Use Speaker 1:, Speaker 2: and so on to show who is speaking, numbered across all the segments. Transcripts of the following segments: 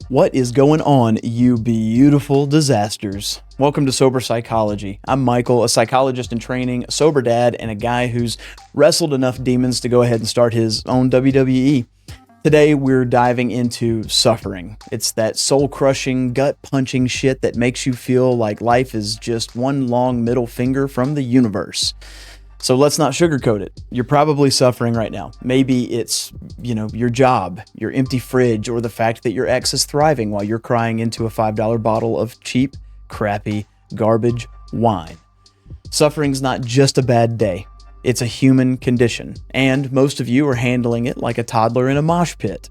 Speaker 1: What is going on, you beautiful disasters? Welcome to Sober Psychology. I'm Michael, a psychologist in training, a sober dad, and a guy who's wrestled enough demons to go ahead and start his own WWE. Today, we're diving into suffering. It's that soul-crushing, gut-punching shit that makes you feel like life is just one long middle finger from the universe. So let's not sugarcoat it. You're probably suffering right now. Maybe it's, your job, your empty fridge, or the fact that your ex is thriving while you're crying into a $5 bottle of cheap, crappy, garbage wine. Suffering's not just a bad day. It's a human condition, and most of you are handling it like a toddler in a mosh pit.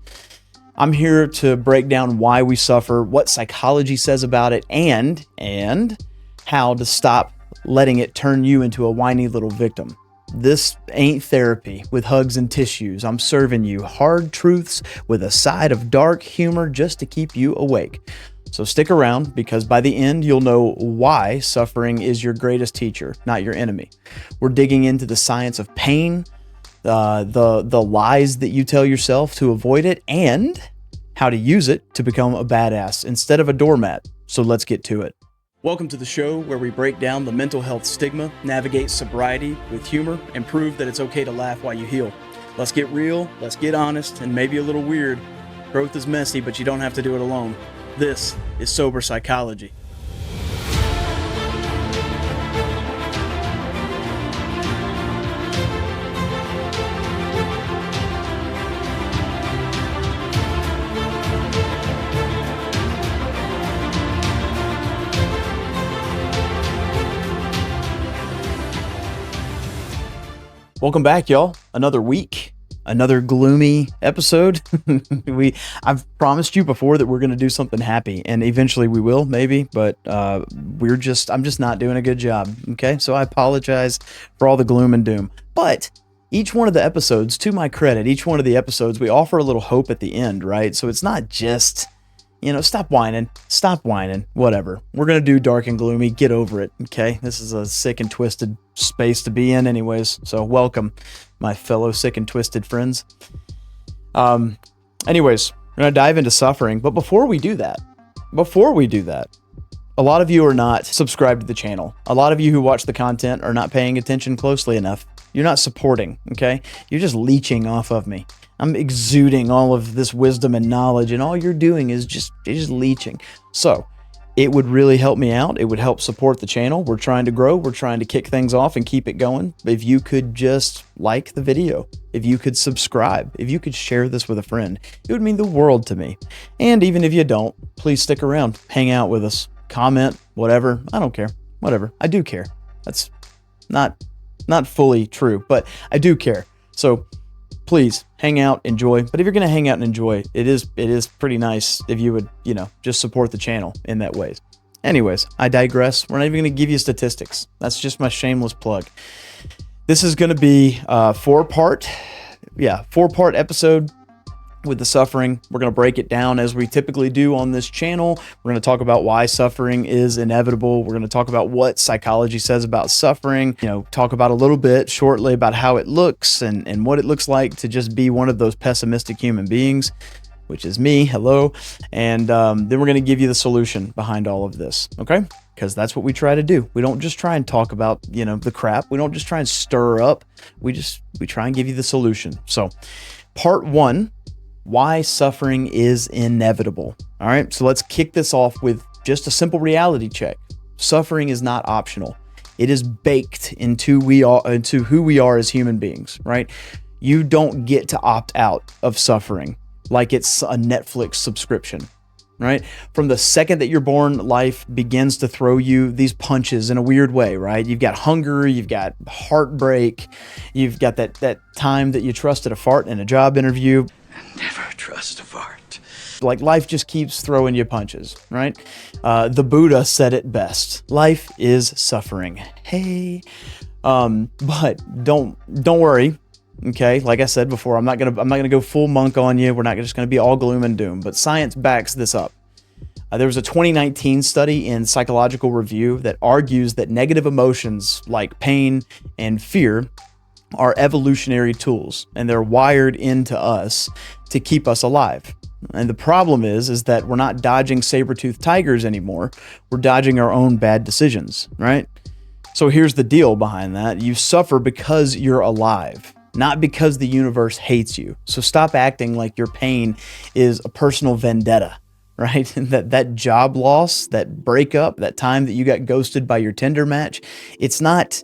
Speaker 1: I'm here to break down why we suffer, what psychology says about it, and how to stop letting it turn you into a whiny little victim. This ain't therapy with hugs and tissues. I'm serving you hard truths with a side of dark humor just to keep you awake. So stick around, because by the end, you'll know why suffering is your greatest teacher, not your enemy. We're digging into the science of pain, the lies that you tell yourself to avoid it, and how to use it to become a badass instead of a doormat. So let's get to it. Welcome to the show where we break down the mental health stigma, navigate sobriety with humor, and prove that it's okay to laugh while you heal. Let's get real, let's get honest, and maybe a little weird. Growth is messy, but you don't have to do it alone. This is Sober Psychology. Welcome back, y'all. Another week, another gloomy episode. I've promised you before that we're going to do something happy, and eventually we will, maybe, but I'm just not doing a good job, okay? So I apologize for all the gloom and doom. But each one of the episodes, to my credit, each one of the episodes, we offer a little hope at the end, right? So it's not just, stop whining, whatever. We're going to do dark and gloomy, get over it, okay? This is a sick and twisted space to be in anyways, so welcome, my fellow sick and twisted friends. Anyways, we're going to dive into suffering, but before we do that, a lot of you are not subscribed to the channel. A lot of you who watch the content are not paying attention closely enough. You're not supporting, okay? You're just leeching off of me. I'm exuding all of this wisdom and knowledge, and all you're doing is just leeching. So it would really help me out. It would help support the channel. We're trying to grow. We're trying to kick things off and keep it going. If you could just like the video, if you could subscribe, if you could share this with a friend, it would mean the world to me. And even if you don't, please stick around, hang out with us, comment, whatever. I don't care. Whatever. I do care. That's not fully true, but I do care. So please hang out, enjoy. But if you're going to hang out and enjoy, it is pretty nice if you would, just support the channel in that way. Anyways, I digress. We're not even going to give you statistics. That's just my shameless plug. This is going to be a four-part episode with the suffering. We're going to break it down as we typically do on this channel. We're going to talk about why suffering is inevitable. We're going to talk about what psychology says about suffering, talk about a little bit shortly about how it looks and what it looks like to just be one of those pessimistic human beings, which is me. Hello. And then we're going to give you the solution behind all of this. Okay. Because that's what we try to do. We don't just try and talk about, the crap. We don't just try and stir up. We try and give you the solution. So part one, why suffering is inevitable. All right, so let's kick this off with just a simple reality check. Suffering is not optional. It is baked into who we are as human beings, right? You don't get to opt out of suffering like it's a Netflix subscription, right? From the second that you're born, life begins to throw you these punches in a weird way, right? You've got hunger, you've got heartbreak, you've got that time that you trusted a fart in a job interview.
Speaker 2: Never trust a fart.
Speaker 1: Like life just keeps throwing you punches, right? The Buddha said it best. Life is suffering. Hey, but don't worry. Okay, like I said before, I'm not gonna go full monk on you. We're not just gonna be all gloom and doom. But science backs this up. There was a 2019 study in Psychological Review that argues that negative emotions like pain and fear are evolutionary tools, and they're wired into us to keep us alive. And the problem is that we're not dodging saber-toothed tigers anymore. We're dodging our own bad decisions, right? So here's the deal behind that. You suffer because you're alive, not because the universe hates you. So stop acting like your pain is a personal vendetta, right? that job loss, that breakup, that time that you got ghosted by your Tinder match, it's not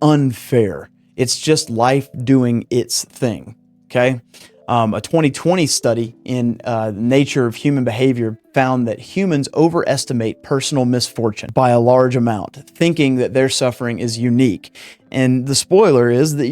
Speaker 1: unfair. It's just life doing its thing, okay? A 2020 study in the Nature of Human Behavior found that humans overestimate personal misfortune by a large amount, thinking that their suffering is unique. And the spoiler is that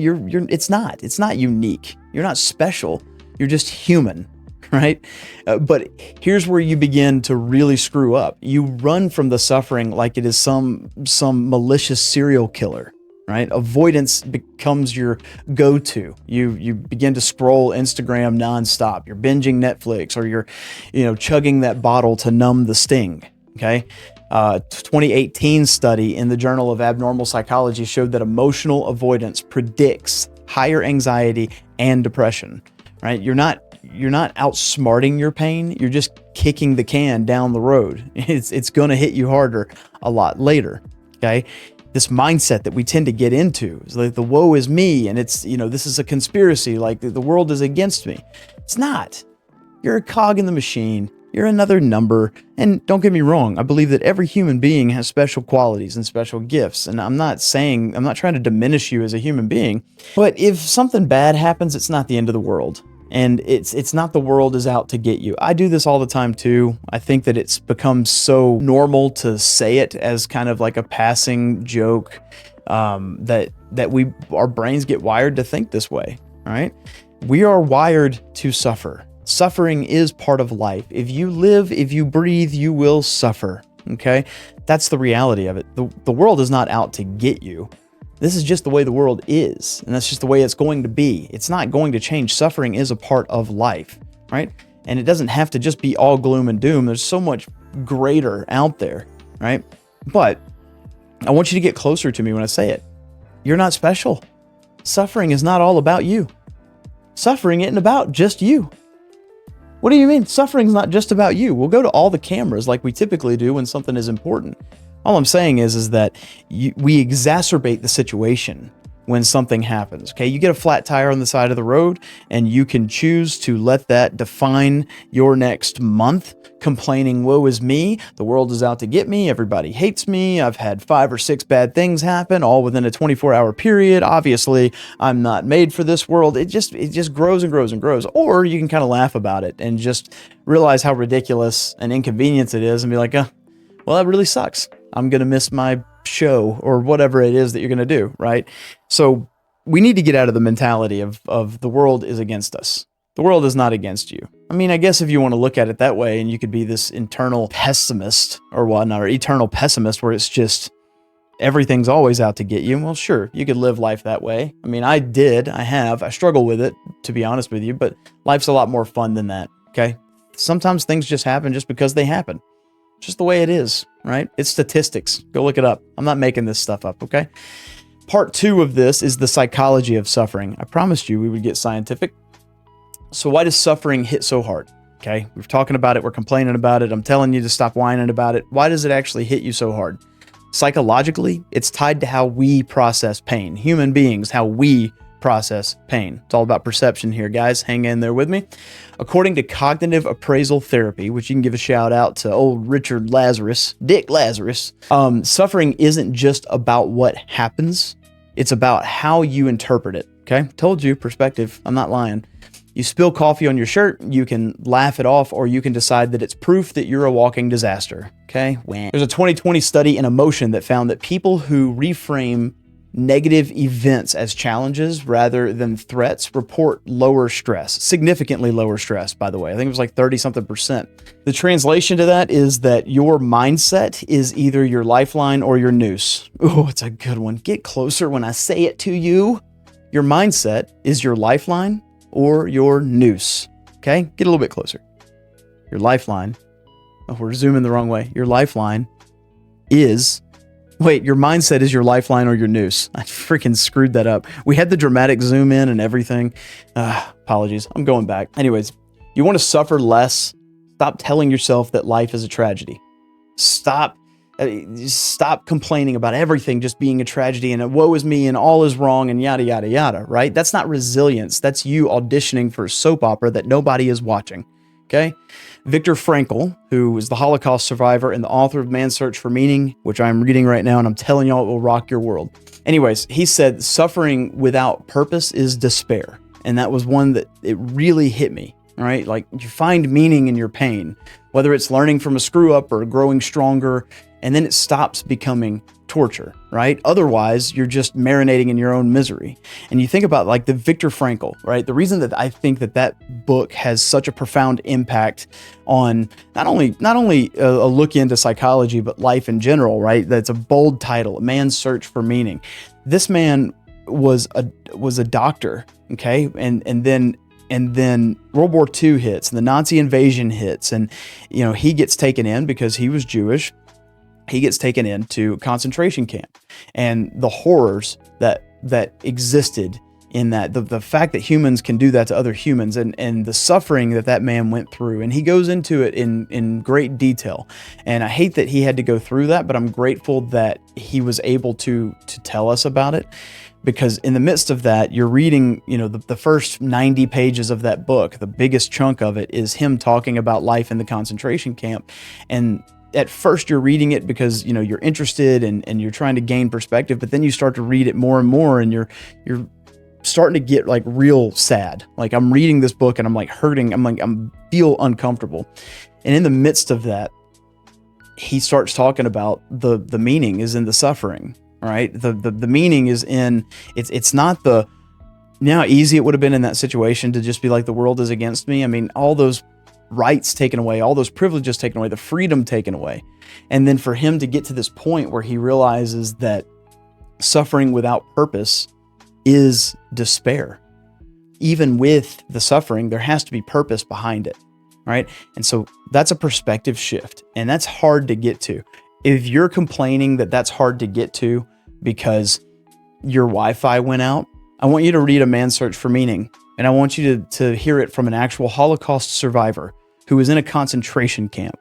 Speaker 1: it's not unique. You're not special. You're just human, right? But here's where you begin to really screw up. You run from the suffering like it is some malicious serial killer. Right? Avoidance becomes your go-to. You begin to scroll Instagram nonstop. You're binging Netflix, or you're chugging that bottle to numb the sting. Okay. 2018 study in the Journal of Abnormal Psychology showed that emotional avoidance predicts higher anxiety and depression. Right? You're not outsmarting your pain. You're just kicking the can down the road. It's going to hit you harder a lot later. Okay. This mindset that we tend to get into is like the woe is me, and it's, this is a conspiracy, like the world is against me. It's not. You're a cog in the machine. You're another number. And don't get me wrong, I believe that every human being has special qualities and special gifts. And I'm not trying to diminish you as a human being, but if something bad happens, it's not the end of the world. And it's not the world is out to get you. I do this all the time too. I think that it's become so normal to say it as kind of like a passing joke, that our brains get wired to think this way, right? We are wired to suffer. Suffering is part of life. If you live, if you breathe, you will suffer, okay? That's the reality of it. The world is not out to get you. This is just the way the world is, and that's just the way it's going to be. It's not going to change. Suffering is a part of life, right? And it doesn't have to just be all gloom and doom. There's so much greater out there, right? But I want you to get closer to me when I say it. You're not special. Suffering is not all about you. Suffering isn't about just you. What do you mean? Suffering's not just about you. We'll go to all the cameras like we typically do when something is important. All I'm saying is that we exacerbate the situation when something happens. Okay, you get a flat tire on the side of the road, and you can choose to let that define your next month, complaining, woe is me, the world is out to get me, everybody hates me, I've had 5 or 6 bad things happen, all within a 24-hour period. Obviously, I'm not made for this world. It just grows and grows and grows. Or you can kind of laugh about it and just realize how ridiculous and inconvenience it is and be like, well, that really sucks. I'm going to miss my show or whatever it is that you're going to do, right? So we need to get out of the mentality of the world is against us. The world is not against you. I mean, I guess if you want to look at it that way, and you could be this internal pessimist or whatnot, or eternal pessimist where it's just everything's always out to get you. Well, sure, you could live life that way. I mean, I struggle with it, to be honest with you, but life's a lot more fun than that, okay? Sometimes things just happen just because they happen. Just the way it is, right? It's statistics. Go look it up. I'm not making this stuff up, okay? Part 2 of this is the psychology of suffering. I promised you we would get scientific. So why does suffering hit so hard? Okay, we're talking about it. We're complaining about it. I'm telling you to stop whining about it. Why does it actually hit you so hard? Psychologically, it's tied to how we process pain. Human beings, how we process pain. It's all about perception here, guys. Hang in there with me. According to cognitive appraisal therapy, which you can give a shout out to old Dick Lazarus, suffering isn't just about what happens. It's about how you interpret it. Okay. Told you, perspective. I'm not lying. You spill coffee on your shirt, you can laugh it off, or you can decide that it's proof that you're a walking disaster. Okay. There's a 2020 study in emotion that found that people who reframe negative events as challenges rather than threats report lower stress, significantly lower stress, by the way. I think it was like 30-something%. The translation to that is that your mindset is either your lifeline or your noose. Oh, it's a good one. Get closer when I say it to you. Your mindset is your lifeline or your noose. Okay? Get a little bit closer. Your lifeline. Oh, we're zooming the wrong way. Your lifeline is... Wait, your mindset is your lifeline or your noose. I freaking screwed that up. We had the dramatic zoom in and everything. Apologies. I'm going back. Anyways, You want to suffer less? Stop telling yourself that life is a tragedy. Stop complaining about everything just being a tragedy and woe is me and all is wrong and yada, yada, yada, right? That's not resilience. That's you auditioning for a soap opera that nobody is watching, okay? Viktor Frankl, who is the Holocaust survivor and the author of Man's Search for Meaning, which I'm reading right now, and I'm telling y'all it will rock your world. Anyways, he said, suffering without purpose is despair. And that was one that it really hit me, right? Like, you find meaning in your pain, whether it's learning from a screw up or growing stronger, and then it stops becoming torture, right? Otherwise, you're just marinating in your own misery. And you think about like the Viktor Frankl, right? The reason that I think that book has such a profound impact on not only a look into psychology, but life in general, right? That's a bold title, A Man's Search for Meaning. This man was a doctor, okay? And then World War II hits and the Nazi invasion hits, and he gets taken in because he was Jewish. He gets taken into a concentration camp, and the horrors that existed in that, the fact that humans can do that to other humans, and the suffering that man went through. And he goes into it in great detail. And I hate that he had to go through that, but I'm grateful that he was able to tell us about it. Because in the midst of that, you're reading, the first 90 pages of that book, the biggest chunk of it is him talking about life in the concentration camp. And at first you're reading it because, you're interested and you're trying to gain perspective, but then you start to read it more and more, and you're starting to get like real sad. Like, I'm reading this book and I'm like hurting. I'm feel uncomfortable. And in the midst of that, he starts talking about the meaning is in the suffering. Right? The meaning is in, it's not how easy it would have been in that situation to just be like, the world is against me. I mean, all those rights taken away, all those privileges taken away, the freedom taken away. And then for him to get to this point where he realizes that suffering without purpose is despair. Even with the suffering, there has to be purpose behind it. Right? And so that's a perspective shift, and that's hard to get to. If you're complaining that that's hard to get to because your Wi-Fi went out, I want you to read A Man's Search for Meaning, and I want you to hear it from an actual Holocaust survivor who was in a concentration camp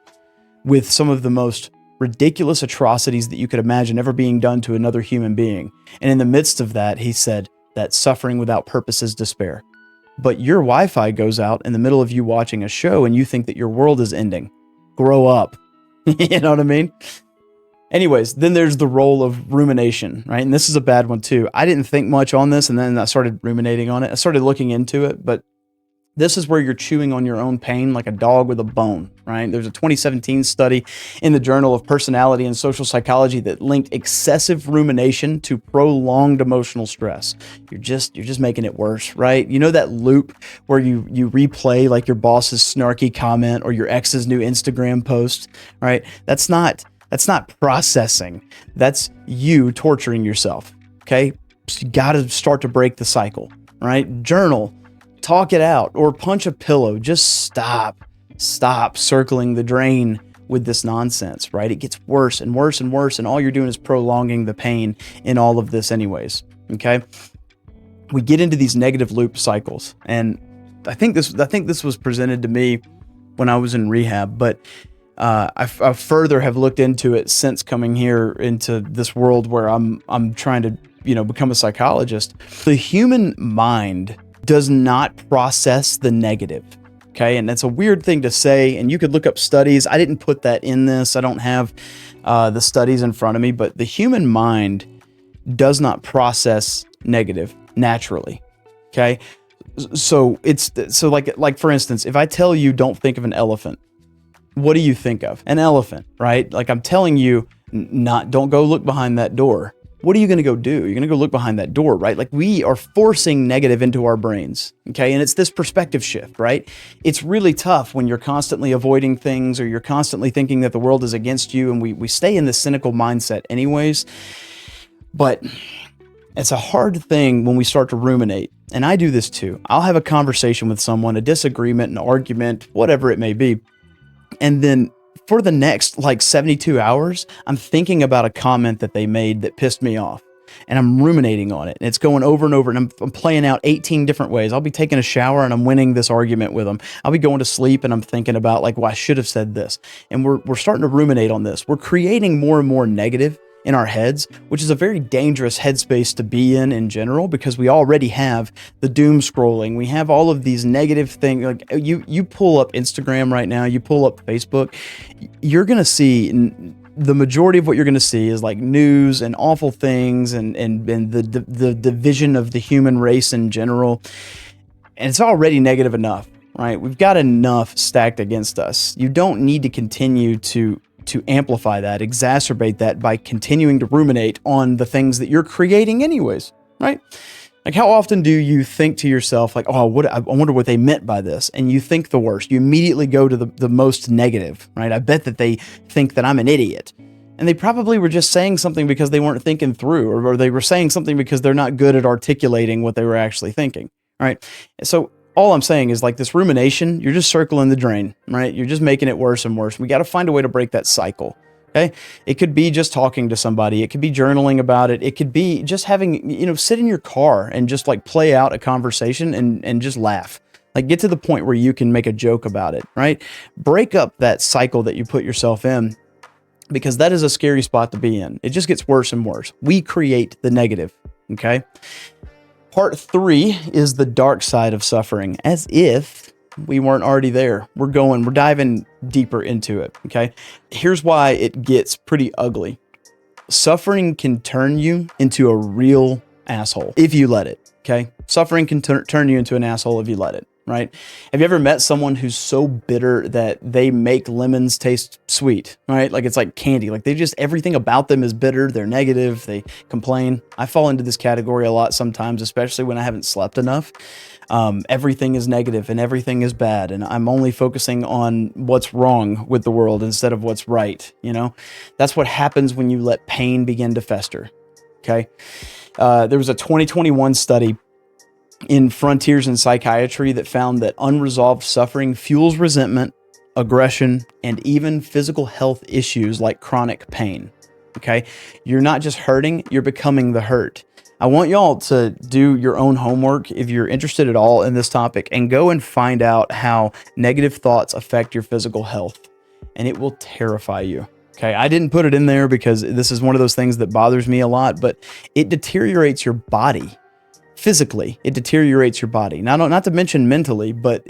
Speaker 1: with some of the most ridiculous atrocities that you could imagine ever being done to another human being. And in the midst of that, he said that suffering without purpose is despair. But your Wi-Fi goes out in the middle of you watching a show and you think that your world is ending. Grow up. You know what I mean? Anyways, then there's the role of rumination, right? And this is a bad one too. I didn't think much on this, and then I started ruminating on it. I started looking into it, but this is where you're chewing on your own pain like a dog with a bone, right? There's a 2017 study in the Journal of Personality and Social Psychology that linked excessive rumination to prolonged emotional stress. You're just making it worse, right? You know that loop where you replay like your boss's snarky comment or your ex's new Instagram post, right? That's not processing. That's you torturing yourself, okay? So you got to start to break the cycle, right? Journal, talk it out, or punch a pillow. Just stop circling the drain with this nonsense, right? It gets worse and worse and worse, and all you're doing is prolonging the pain in all of this anyways, okay? We get into these negative loop cycles, and I think this was presented to me when I was in rehab, but I further have looked into it since coming here into this world where I'm trying to, become a psychologist. The human mind does not process the negative. Okay. And that's a weird thing to say. And you could look up studies. I didn't put that in this. I don't have the studies in front of me, but the human mind does not process negative naturally. Okay. So like for instance, if I tell you don't think of an elephant, what do you think of? An elephant, right? Like I'm telling you, don't go look behind that door. What are you going to go do? You're going to go look behind that door, right? Like we are forcing negative into our brains, okay? And it's this perspective shift, right? It's really tough when you're constantly avoiding things or you're constantly thinking that the world is against you, and we stay in this cynical mindset anyways. But it's a hard thing when we start to ruminate, and I do this too. I'll have a conversation with someone, a disagreement, an argument, whatever it may be, and then for the next 72 hours, I'm thinking about a comment that they made that pissed me off. and I'm ruminating on it, and it's going over and over, and I'm playing out 18 different ways. I'll be taking a shower and I'm winning this argument with them. I'll be going to sleep and I'm thinking about like, well, I should have said this. And we're starting to ruminate on this. We're creating more and more negative in our heads, which is a very dangerous headspace to be in general, because we already have the doom scrolling. We have all of these negative things. Like you pull up Instagram right now, you pull up Facebook, you're going to see the majority of what you're going to see is like news and awful things and the division of the human race in general. And it's already negative enough, right? We've got enough stacked against us. You don't need to continue to amplify that, exacerbate that by continuing to ruminate on the things that you're creating anyways, right? Like, how often do you think to yourself, like, oh, I wonder what they meant by this? And you think the worst. You immediately go to the most negative, right? I bet that they think that I'm an idiot. And they probably were just saying something because they weren't thinking through, or they were saying something because they're not good at articulating what they were actually thinking, right? So all I'm saying is, like, this rumination, you're just circling the drain, right? You're just making it worse and worse. We got to find a way to break that cycle. Okay. It could be just talking to somebody. It could be journaling about it. It could be just having, sit in your car and just like play out a conversation and just laugh. Like, get to the point where you can make a joke about it, right? Break up that cycle that you put yourself in, because that is a scary spot to be in. It just gets worse and worse. We create the negative. Okay. Part 3 is the dark side of suffering, as if we weren't already there. We're diving deeper into it. Okay. Here's why it gets pretty ugly. Suffering can turn you into a real asshole if you let it. Okay. Suffering can turn you into an asshole if you let it. Right? Have you ever met someone who's so bitter that they make lemons taste sweet, right? Like, it's like candy. Like, everything about them is bitter. They're negative. They complain. I fall into this category a lot sometimes, especially when I haven't slept enough. Everything is negative and everything is bad, and I'm only focusing on what's wrong with the world instead of what's right. That's what happens when you let pain begin to fester. Okay. There was a 2021 study in Frontiers in Psychiatry that found that unresolved suffering fuels resentment, aggression, and even physical health issues like chronic pain. Okay? You're not just hurting, you're becoming the hurt. I want y'all to do your own homework if you're interested at all in this topic, and go and find out how negative thoughts affect your physical health, and it will terrify you. Okay? I didn't put it in there because this is one of those things that bothers me a lot, but it deteriorates your body. Physically, it deteriorates your body. Not to mention mentally, but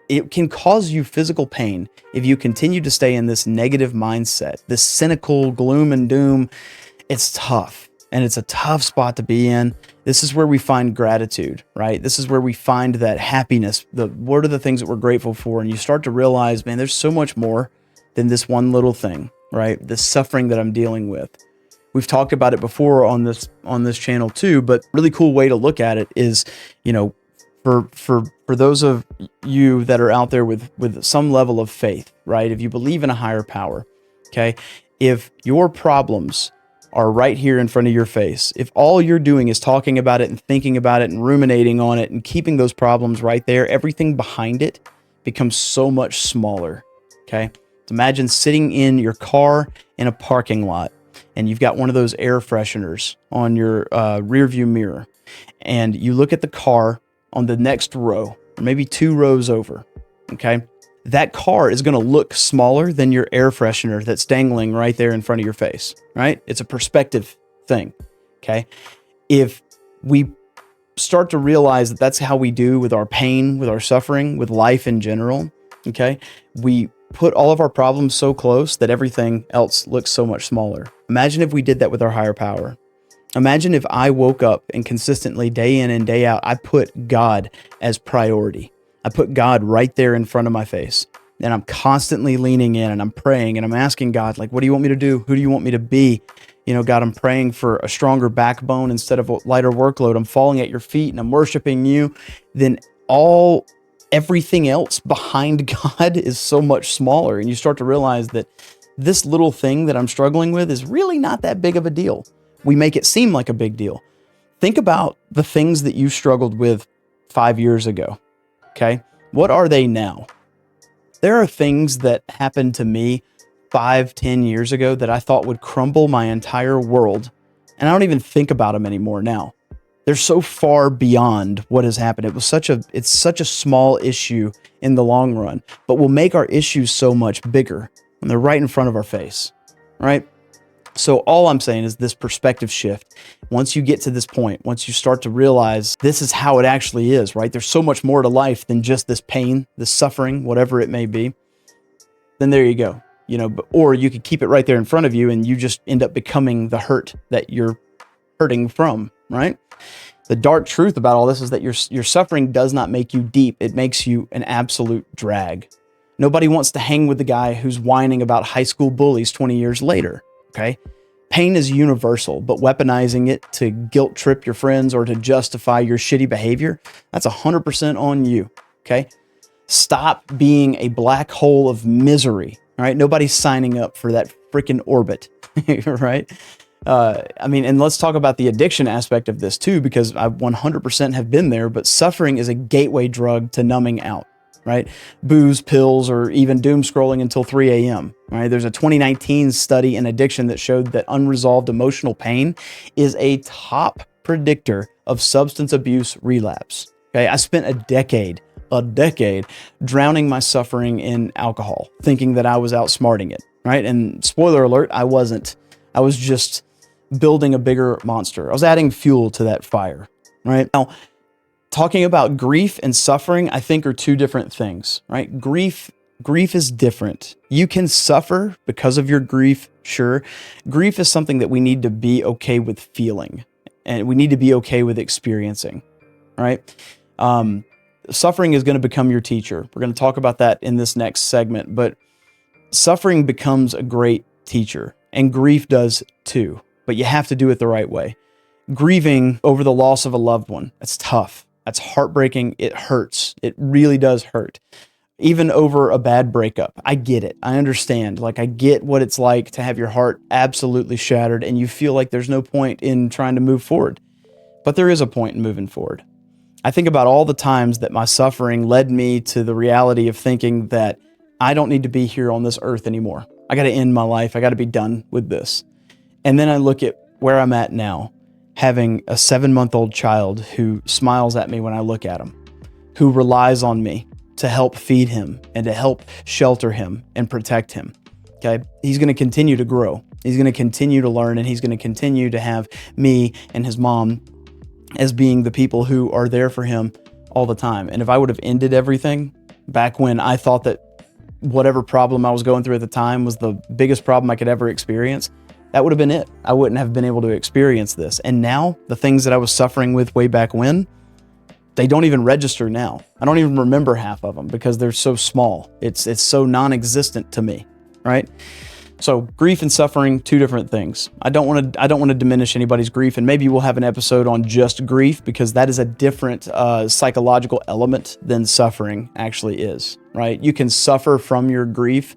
Speaker 1: it can cause you physical pain if you continue to stay in this negative mindset, this cynical gloom and doom. It's tough, and it's a tough spot to be in. This is where we find gratitude, right? This is where we find that happiness. What are the things that we're grateful for? And you start to realize, man, there's so much more than this one little thing, right? The suffering that I'm dealing with. We've talked about it before on this channel too, but really cool way to look at it is, for those of you that are out there with some level of faith, right? If you believe in a higher power, okay? If your problems are right here in front of your face, if all you're doing is talking about it and thinking about it and ruminating on it and keeping those problems right there, everything behind it becomes so much smaller, okay? Imagine sitting in your car in a parking lot, and you've got one of those air fresheners on your rear view mirror, and you look at the car on the next row, or maybe 2 rows over, okay? That car is going to look smaller than your air freshener that's dangling right there in front of your face, right? It's a perspective thing, okay? If we start to realize that that's how we do with our pain, with our suffering, with life in general, okay? We put all of our problems so close that everything else looks so much smaller. Imagine if we did that with our higher power. Imagine if I woke up and consistently, day in and day out, I put God as priority. I put God right there in front of my face, and I'm constantly leaning in and I'm praying and I'm asking God, like, what do you want me to do? Who do you want me to be? God, I'm praying for a stronger backbone instead of a lighter workload. I'm falling at your feet and I'm worshiping you. Then everything else behind God is so much smaller. And you start to realize that this little thing that I'm struggling with is really not that big of a deal. We make it seem like a big deal. Think about the things that you struggled with 5 years ago. Okay. What are they now? There are things that happened to me 5, 10 years ago that I thought would crumble my entire world And I don't even think about them anymore now. They're so far beyond what has happened. It's such a small issue in the long run, but will make our issues so much bigger when they're right in front of our face, right? So all I'm saying is this perspective shift. Once you get to this point, once you start to realize this is how it actually is, right? There's so much more to life than just this pain, this suffering, whatever it may be. Then there you go, or you could keep it right there in front of you and you just end up becoming the hurt that you're hurting from, right? The dark truth about all this is that your suffering does not make you deep. It makes you an absolute drag. Nobody wants to hang with the guy who's whining about high school bullies 20 years later, okay? Pain is universal, but weaponizing it to guilt trip your friends or to justify your shitty behavior, that's 100% on you, okay? Stop being a black hole of misery, all right? Nobody's signing up for that freaking orbit, right? And let's talk about the addiction aspect of this too, because I 100% have been there, but suffering is a gateway drug to numbing out, right? Booze, pills, or even doom scrolling until 3 a.m., right? There's a 2019 study in addiction that showed that unresolved emotional pain is a top predictor of substance abuse relapse, okay? I spent a decade drowning my suffering in alcohol, thinking that I was outsmarting it, right? And spoiler alert, I wasn't. I was just building a bigger monster. I was adding fuel to that fire, right? Now, talking about grief and suffering, I think are two different things, right? Grief is different. You can suffer because of your grief, sure. Grief is something that we need to be okay with feeling, and we need to be okay with experiencing, right? Suffering is going to become your teacher. We're going to talk about that in this next segment, but suffering becomes a great teacher, and grief does too, but you have to do it the right way. Grieving over the loss of a loved one, that's tough. That's heartbreaking. It hurts. It really does hurt. Even over a bad breakup. I get it. I understand. I get what it's like to have your heart absolutely shattered and you feel like there's no point in trying to move forward. But there is a point in moving forward. I think about all the times that my suffering led me to the reality of thinking that I don't need to be here on this earth anymore. I got to end my life. I got to be done with this. And then I look at where I'm at now, having a 7-month-old child who smiles at me when I look at him, who relies on me to help feed him and to help shelter him and protect him. Okay? He's going to continue to grow. He's going to continue to learn, and he's going to continue to have me and his mom as being the people who are there for him all the time. And if I would have ended everything back when I thought that whatever problem I was going through at the time was the biggest problem I could ever experience, that would have been it. I wouldn't have been able to experience this. And now the things that I was suffering with way back when, they don't even register now. I don't even remember half of them because they're so small. It's so non-existent to me, right? So grief and suffering, two different things. I don't want to diminish anybody's grief, and maybe we'll have an episode on just grief because that is a different psychological element than suffering actually is, right? You can suffer from your grief,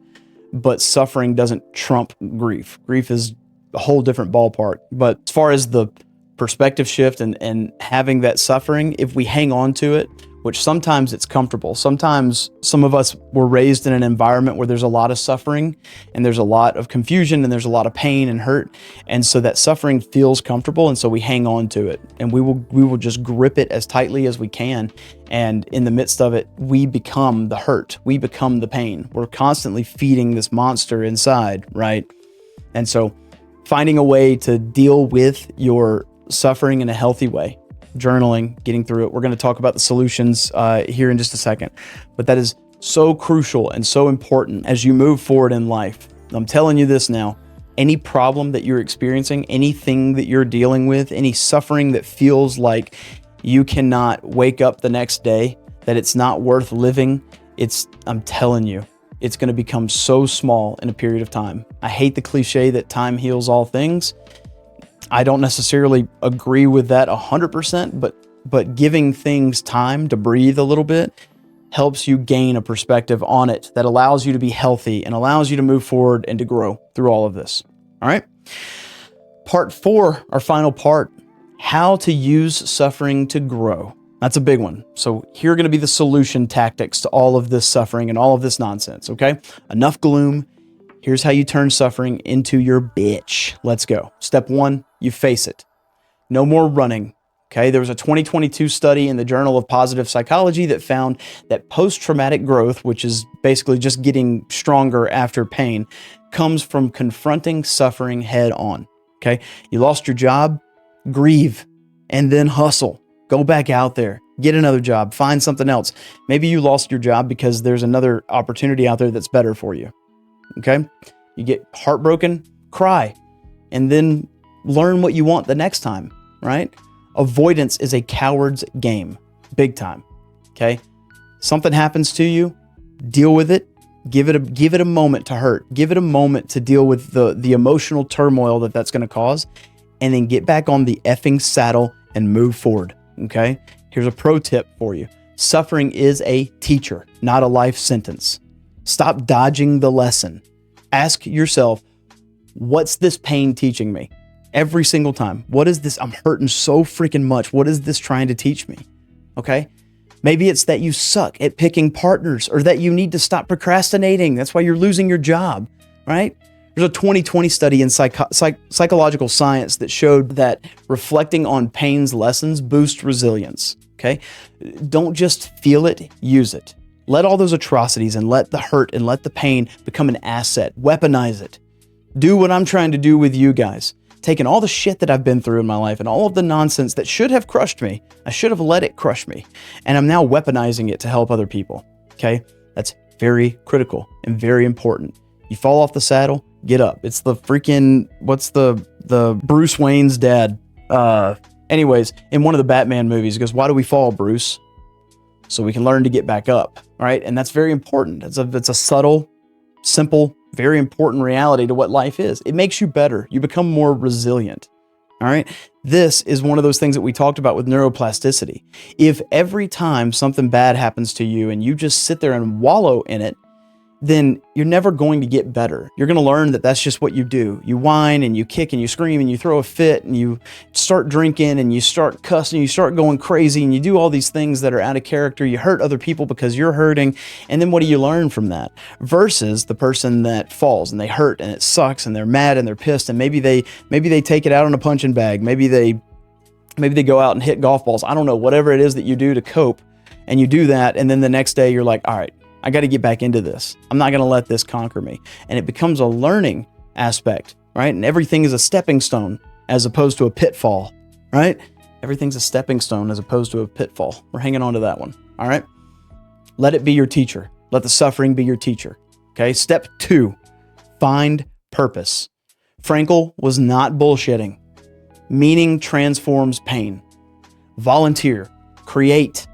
Speaker 1: but suffering doesn't trump grief. Grief is a whole different ballpark. But as far as the perspective shift and having that suffering, if we hang on to it, which sometimes it's comfortable. Sometimes some of us were raised in an environment where there's a lot of suffering and there's a lot of confusion and there's a lot of pain and hurt. And so that suffering feels comfortable. And so we hang on to it and we will just grip it as tightly as we can. And in the midst of it, we become the hurt. We become the pain. We're constantly feeding this monster inside, right? And so finding a way to deal with your suffering in a healthy way, journaling, getting through it. We're going to talk about the solutions here in just a second, but that is so crucial and so important as you move forward in life. I'm telling you this now, any problem that you're experiencing, anything that you're dealing with, any suffering that feels like you cannot wake up the next day, that it's not worth living, I'm telling you, it's going to become so small in a period of time. I hate the cliche that time heals all things. I don't necessarily agree with that 100%, but giving things time to breathe a little bit helps you gain a perspective on it that allows you to be healthy and allows you to move forward and to grow through all of this. All right. Part 4, our final part, how to use suffering to grow. That's a big one. So here are going to be the solution tactics to all of this suffering and all of this nonsense. Okay. Enough gloom. Here's how you turn suffering into your bitch. Let's go. Step 1, you face it. No more running. Okay, there was a 2022 study in the Journal of Positive Psychology that found that post-traumatic growth, which is basically just getting stronger after pain, comes from confronting suffering head on. Okay, you lost your job, grieve, and then hustle. Go back out there, get another job, find something else. Maybe you lost your job because there's another opportunity out there that's better for you. Okay, you get heartbroken, cry, and then learn what you want the next time, right? Avoidance is a coward's game, big time. Okay, something happens to you, deal with it. Give it a moment to hurt. Give it a moment to deal with the emotional turmoil that's going to cause, and then get back on the effing saddle and move forward. Okay, here's a pro tip for you: suffering is a teacher, not a life sentence. Stop dodging the lesson. Ask yourself, what's this pain teaching me? Every single time. What is this? I'm hurting so freaking much. What is this trying to teach me? Okay. Maybe it's that you suck at picking partners, or that you need to stop procrastinating. That's why you're losing your job, right? There's a 2020 study in psychological science that showed that reflecting on pain's lessons boosts resilience. Okay. Don't just feel it, use it. Let all those atrocities and let the hurt and let the pain become an asset. Weaponize it. Do what I'm trying to do with you guys. Taken all the shit that I've been through in my life and all of the nonsense that should have crushed me. I should have let it crush me. And I'm now weaponizing it to help other people. Okay? That's very critical and very important. You fall off the saddle, get up. It's the freaking, what's the Bruce Wayne's dad? Anyways, in one of the Batman movies, he goes, "Why do we fall, Bruce? So we can learn to get back up." Right? And that's very important. It's a subtle, simple, very important reality to what life is. It makes you better. You become more resilient. All right. This is one of those things that we talked about with neuroplasticity. If every time something bad happens to you and you just sit there and wallow in it, then you're never going to get better. You're going to learn that that's just what you do. You whine and you kick and you scream and you throw a fit and you start drinking and you start cussing, you start going crazy and you do all these things that are out of character. You hurt other people because you're hurting. And then what do you learn from that? Versus the person that falls and they hurt and it sucks and they're mad and they're pissed and maybe they take it out on a punching bag. Maybe they go out and hit golf balls. I don't know, whatever it is that you do to cope, and you do that. And then the next day you're like, all right, I got to get back into this. I'm not going to let this conquer me. And it becomes a learning aspect, right? And everything is a stepping stone as opposed to a pitfall, right? Everything's a stepping stone as opposed to a pitfall. We're hanging on to that one. All right. Let it be your teacher. Let the suffering be your teacher. Okay. Step 2, find purpose. Frankl was not bullshitting. Meaning transforms pain. Volunteer, create,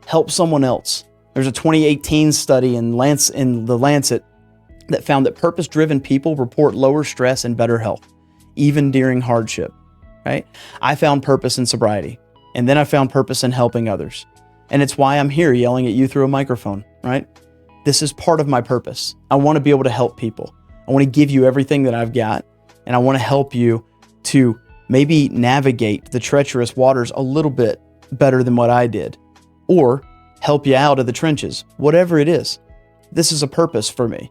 Speaker 1: help someone else. There's a 2018 study in the Lancet that found that purpose-driven people report lower stress and better health, even during hardship, right? I found purpose in sobriety, and then I found purpose in helping others. And it's why I'm here yelling at you through a microphone, right? This is part of my purpose. I want to be able to help people. I want to give you everything that I've got, and I want to help you to maybe navigate the treacherous waters a little bit better than what I did, or help you out of the trenches, whatever it is. This is a purpose for me.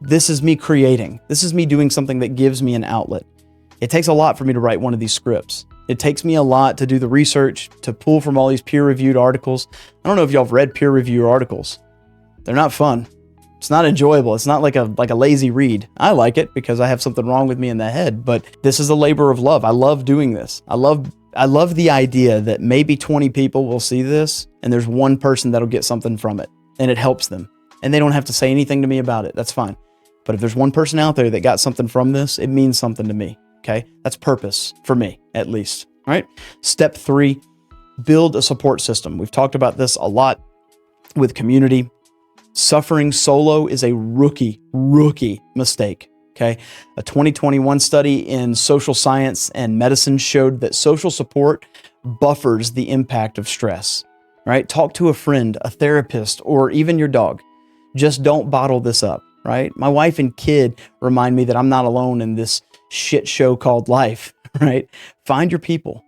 Speaker 1: This is me creating. This is me doing something that gives me an outlet. It takes a lot for me to write one of these scripts. It takes me a lot to do the research, to pull from all these peer-reviewed articles. I don't know if y'all have read peer-reviewed articles. They're not fun. It's not enjoyable. It's not like a lazy read. I like it because I have something wrong with me in the head, but this is a labor of love. I love doing this. I love the idea that maybe 20 people will see this and there's one person that'll get something from it and it helps them. And they don't have to say anything to me about it. That's fine. But if there's one person out there that got something from this, it means something to me. Okay. That's purpose for me, at least. All right. Step 3, build a support system. We've talked about this a lot with community. Suffering solo is a rookie mistake. Okay. A 2021 study in social science and medicine showed that social support buffers the impact of stress, right? Talk to a friend, a therapist, or even your dog. Just don't bottle this up, right? My wife and kid remind me that I'm not alone in this shit show called life, right? Find your people,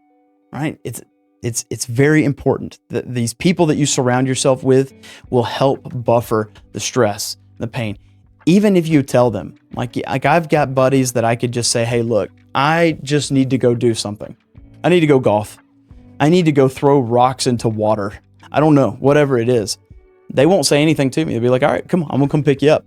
Speaker 1: right? It's very important that these people that you surround yourself with will help buffer the stress, the pain. even if you tell them, like I've got buddies that I could just say, hey, look, I just need to go do something. I need to go golf. I need to go throw rocks into water. I don't know, whatever it is. They won't say anything to me. They'll be like, all right, come on, I'm gonna come pick you up.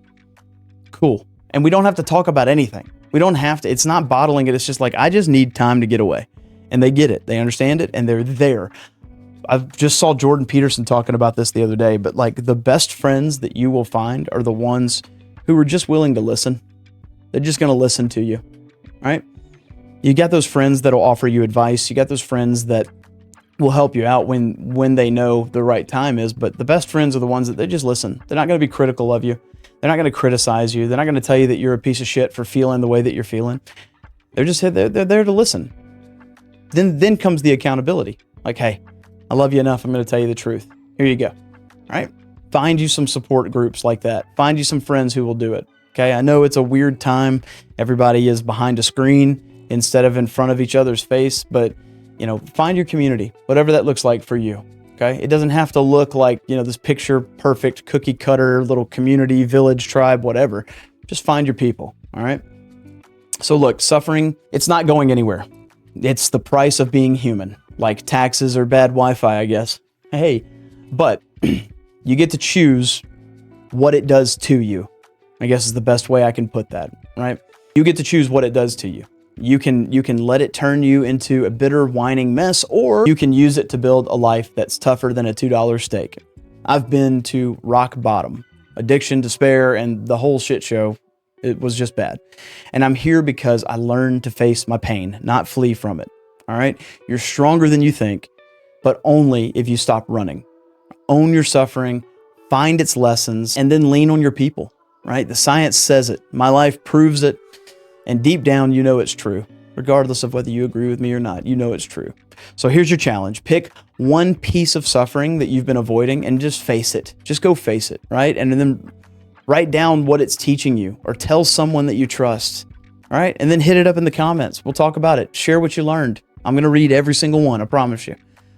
Speaker 1: Cool. And we don't have to talk about anything. We don't have to, it's not bottling it. It's just like, I just need time to get away. And they get it. They understand it and they're there. I just saw Jordan Peterson talking about this the other day, but like the best friends that you will find are the ones who are just willing to listen. They're just going to listen to you, right? You got those friends that'll offer you advice. You got those friends that will help you out when they know the right time is. But the best friends are the ones that they just listen. They're not going to be critical of you. They're not going to criticize you. They're not going to tell you that you're a piece of shit for feeling the way that you're feling. They're just they're there to listen. Then comes the accountability. Like, hey, I love you enough. I'm going to tell you the truth. Here you go. All right. Find you some support groups like that. Find you some friends who will do it. Okay. I know it's a weird time. Everybody is behind a screen instead of in front of each other's face, but find your community, whatever that looks like for you. Okay. It doesn't have to look like, this picture perfect cookie cutter little community, village, tribe, whatever. Just find your people. All right. So look, suffering, it's not going anywhere. It's the price of being human, like taxes or bad Wi-Fi, I guess. Hey, but you get to choose what it does to you, I guess is the best way I can put that, right? You get to choose what it does to you. You can let it turn you into a bitter, whining mess, or you can use it to build a life that's tougher than a $2 steak. I've been to rock bottom, addiction, despair, and the whole shit show. It was just bad. And I'm here because I learned to face my pain, not flee from it. All right? You're stronger than you think, but only if you stop running. Own your suffering, find its lessons, and then lean on your people, right? The science says it. My life proves it. And deep down, you know it's true. Regardless of whether you agree with me or not, you know it's true. So here's your challenge. Pick one piece of suffering that you've been avoiding and just face it. Just go face it, right? And then write down what it's teaching you or tell someone that you trust, all right? And then hit it up in the comments. We'll talk about it. Share what you learned. I'm going to read every single one, I promise you.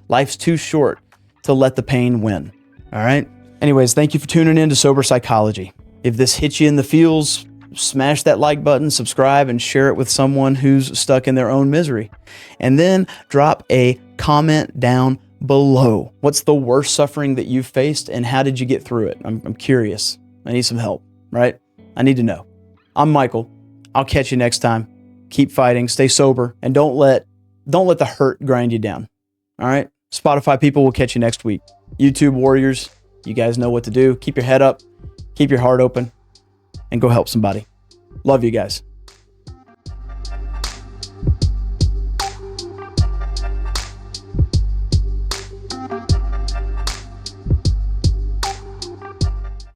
Speaker 1: Life's too short to let the pain win, all right? Anyways, thank you for tuning in to Sober Psychology. If this hits you in the feels, smash that like button, subscribe, and share it with someone who's stuck in their own misery. And then drop a comment down below. What's the worst suffering that you've faced and how did you get through it? I'm curious. I need some help, right? I need to know. I'm Michael. I'll catch you next time. Keep fighting, stay sober, and don't let the hurt grind you down. All right? Spotify people, will catch you next week. YouTube warriors, you guys know what to do. Keep your head up, keep your heart open, and go help somebody. Love you guys.